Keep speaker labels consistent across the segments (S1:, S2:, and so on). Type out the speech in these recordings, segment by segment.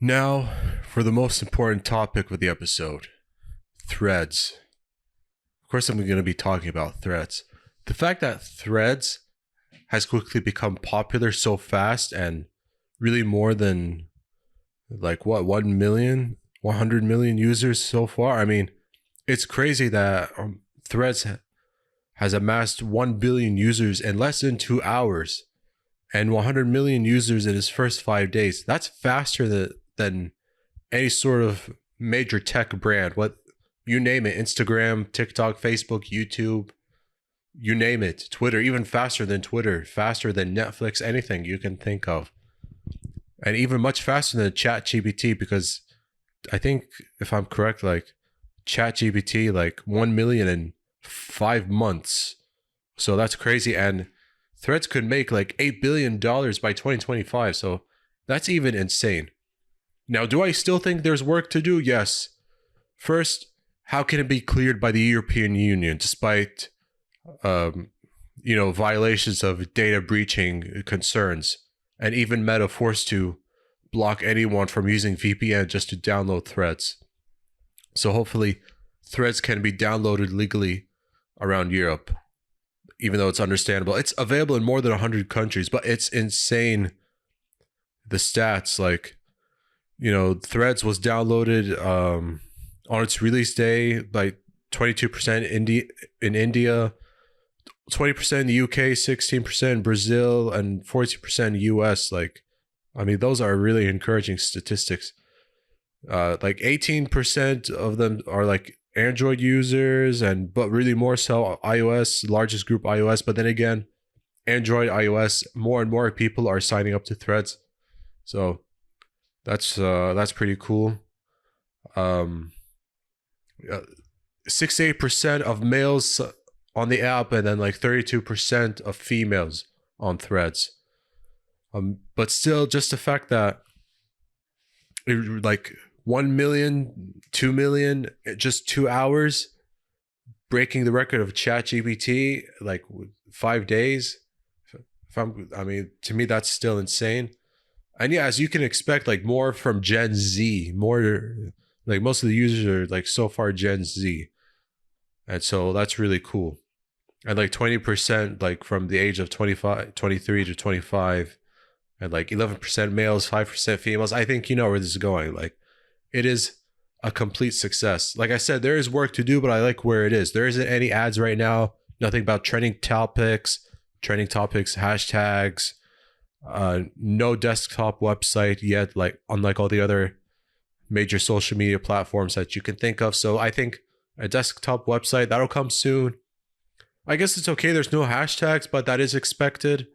S1: Now, for the most important topic of the episode, threads. Of course, I'm going to be talking about threads. The fact that threads has quickly become popular so fast and really more than 1 million, 100 million users so far. I mean, it's crazy that threads has amassed 1 billion users in less than 2 hours and 100 million users in its first 5 days. That's faster than any sort of major tech brand. What you name it, Instagram, TikTok, Facebook, YouTube, you name it, Twitter, even faster than Twitter, faster than Netflix, anything you can think of. And even much faster than ChatGPT, because I think, if I'm correct, ChatGPT, 1 million in 5 months. So that's crazy. And threads could make $8 billion by 2025. So that's even insane. Now, do I still think there's work to do? Yes. First, how can it be cleared by the European Union despite, violations of data breaching concerns, and even Meta forced to block anyone from using VPN just to download threads? So hopefully threads can be downloaded legally around Europe, even though it's understandable. It's available in more than 100 countries, but it's insane. The stats, threads was downloaded on its release day by 22% in India, 20% in the UK, 16% in Brazil, and 40% in the US. Those are really encouraging statistics. 18% of them are Android users, but really more so iOS, largest group iOS. But then again, Android, iOS, more and more people are signing up to threads. So that's pretty cool. 68% of males on the app, and then 32% of females on threads. But still, just the fact that 1 million, 2 million, just 2 hours, breaking the record of ChatGPT, 5 days. To me, that's still insane. And yeah, as you can expect, more from Gen Z, more most of the users are so far Gen Z. And so that's really cool. And 20% from the age of 23 to 25, and 11% males, 5% females. I think you know where this is going. It is a complete success. Like I said, there is work to do, but I like where it is. There isn't any ads right now. Nothing about trending topics, hashtags. No desktop website yet, unlike all the other major social media platforms that you can think of. So I think a desktop website, that'll come soon. I guess it's okay. There's no hashtags, but that is expected.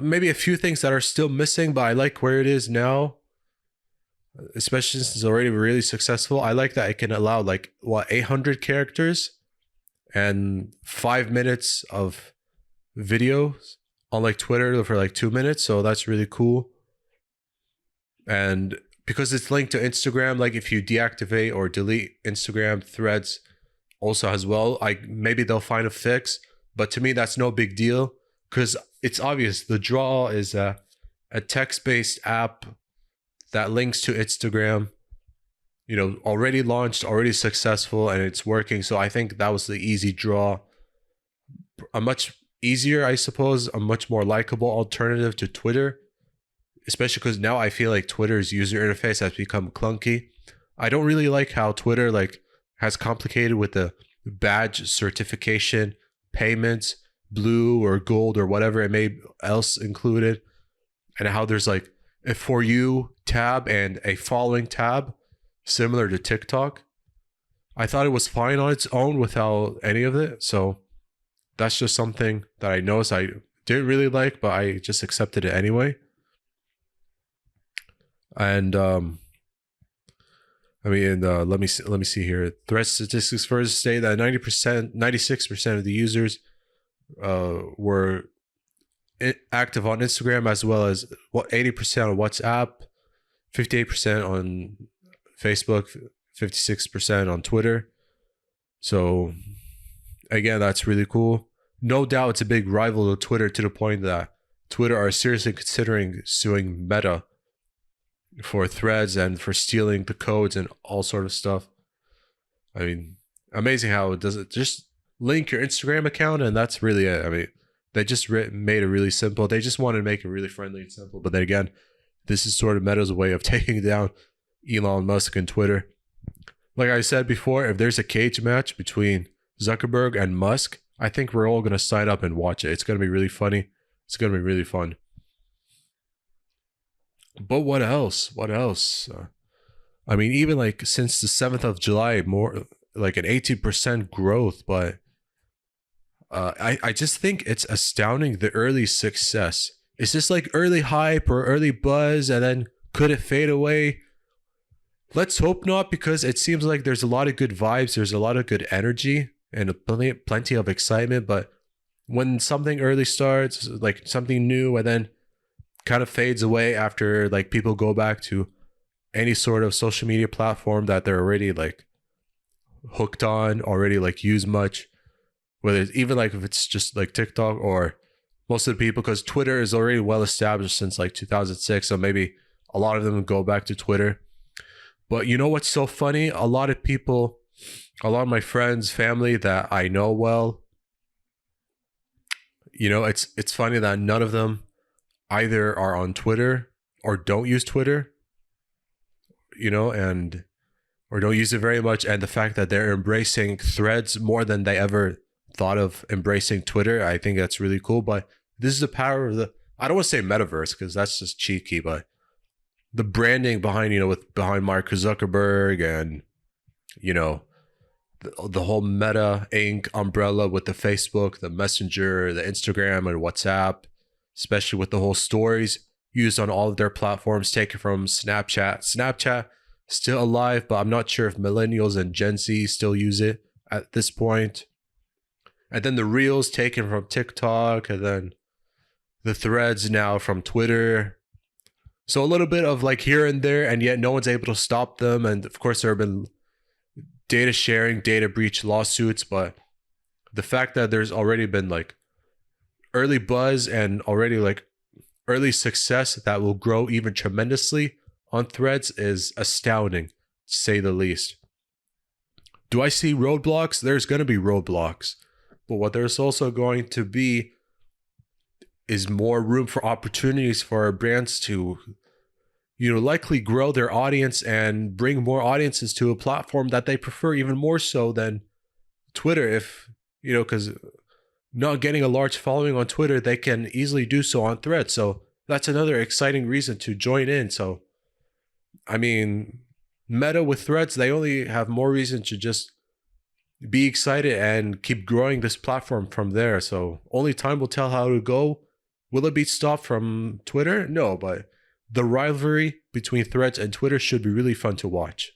S1: Maybe a few things that are still missing, but I like where it is now, especially since it's already really successful. I like that it can allow 800 characters and 5 minutes of videos on Twitter for 2 minutes. So that's really cool. And because it's linked to Instagram, if you deactivate or delete Instagram, threads also as well, maybe they'll find a fix. But to me, that's no big deal, because it's obvious. The draw is a text-based app that links to Instagram, already launched, already successful, and it's working. So I think that was the easy draw. A much easier, I suppose, a much more likable alternative to Twitter, especially because now I feel Twitter's user interface has become clunky. I don't really like how Twitter has complicated with the badge certification, payments, blue or gold or whatever it may else included, and how there's a For You tab and a following tab similar to TikTok. I thought it was fine on its own without any of it. So that's just something that I noticed I didn't really like, but I just accepted it anyway. And let me see here. Thread statistics further state that 96% of the users were active on Instagram, as well as 80% on WhatsApp, 58% on Facebook, 56% on Twitter. So again, that's really cool. No doubt it's a big rival to Twitter, to the point that Twitter are seriously considering suing Meta for threads and for stealing the codes and all sort of stuff. I mean, amazing how it does it. Just link your Instagram account and that's really it. I mean, they just made it really simple. They just wanted to make it really friendly and simple. But then again, this is sort of Meta's way of taking down Elon Musk and Twitter. Like I said before, if there's a cage match between Zuckerberg and Musk, I think we're all going to sign up and watch it. It's going to be really funny. It's going to be really fun. But what else? What else? I mean, even like since the 7th of July, more like an 18% growth. But I just think it's astounding the early success. Is this like early hype or early buzz and then could it fade away? Let's hope not, because it seems like there's a lot of good vibes. There's a lot of good energy and plenty of excitement. But when something early starts, like something new, and then kind of fades away after like people go back to any sort of social media platform that they're already like hooked on, already like use much, whether it's even like if it's just like TikTok or most of the people, because Twitter is already well established since like 2006. So maybe a lot of them go back to Twitter. But you know what's so funny? A lot of people, a lot of my friends, family that I know well, you know, it's funny that none of them either are on Twitter or don't use Twitter, you know, and or don't use it very much. And the fact that they're embracing threads more than they ever thought of embracing Twitter, I think that's really cool. But this is the power of the, I don't want to say metaverse because that's just cheeky, but the branding behind, you know, behind Mark Zuckerberg and, you know, the whole Meta Inc. umbrella with the Facebook, the Messenger, the Instagram, and WhatsApp, especially with the whole stories used on all of their platforms, taken from Snapchat. Snapchat still alive, but I'm not sure if millennials and Gen Z still use it at this point. And then the Reels taken from TikTok, and then the Threads now from Twitter. So a little bit of like here and there, and yet no one's able to stop them. And of course, there have been data sharing, data breach lawsuits, but the fact that there's already been like early buzz and already like early success that will grow even tremendously on Threads is astounding, to say the least. Do I see roadblocks? There's going to be roadblocks, but what there's also going to be is more room for opportunities for our brands to, you know, likely grow their audience and bring more audiences to a platform that they prefer even more so than Twitter. If, you know, because not getting a large following on Twitter, they can easily do so on Threads. So that's another exciting reason to join in. So, I mean, Meta with Threads, they only have more reason to just be excited and keep growing this platform from there. So only time will tell how to go. Will it be stopped from Twitter? No, but the rivalry between Threads and Twitter should be really fun to watch.